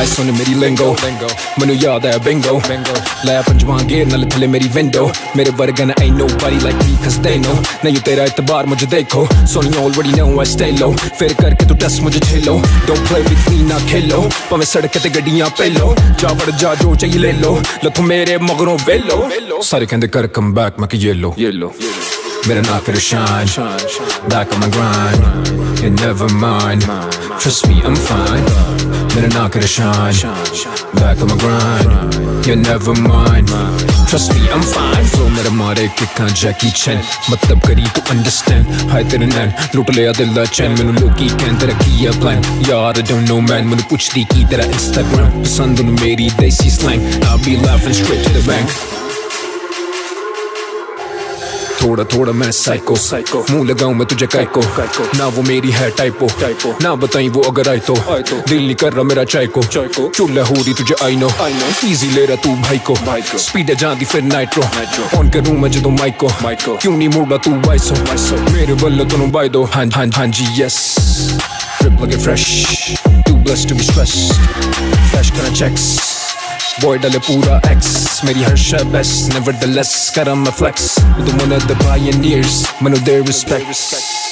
हाय सुन मेरी लिंगो मैनू याद है बिंगो लै पंजवां गेर नाल थले मेरी विंडो मेरे वर्गन ain't nobody like me cause they know नहीं तेरा इतबार मुझे देखो so you already know I stay low फिर करके तू टस मुझे झेलो don't play with me ना खेलो भावें सड़क ते गड्डियां पेलो जा वड़ जा जो चाहिए ले लो लथू मेरे मगरों वेलो सारे कहंदे कर कम बैक मैं कि ये लो मेरा ना कर shine back on my grind you're never mine trust me I'm fine मेरा ना कर shine back on my grind you're never mine trust me I'm fine flow मेरा मारे किक्कां Jackie Chan मतलब करी तू understand हाय तेरे नैन लुट लिया दिल दा चैन मैनू लोकी कहन तेरा की है plan यार I don't know man मैनू पुछदी की तेरा Instagram पसंद नू मेरी देसी slang I'll be laughing straight to the bank थोड़ा थोड़ा मैं साइको मुंह लगाऊं मैं तुझे काइको ना वो मेरी है टाइपो ना बताई वो अगर आए तो दिल नहीं कर रहा मेरा चाय को चूल्हा हो रही तुझे आई नो इजी ले रहा तू भाई को स्पीड है जाती फिर नाइट्रो ऑन करूं मैं जो माइको क्यों नहीं मुड़ा तू वाइसो मेरे बल्ले तो बाय दो हाँ जी यस ट्रिप लगे fresh too blessed to be stressed flash करना चेक्स Boy डाले पूरा X मेरी हर शय best nevertheless कर मैं flex with one of the pioneers man of their respect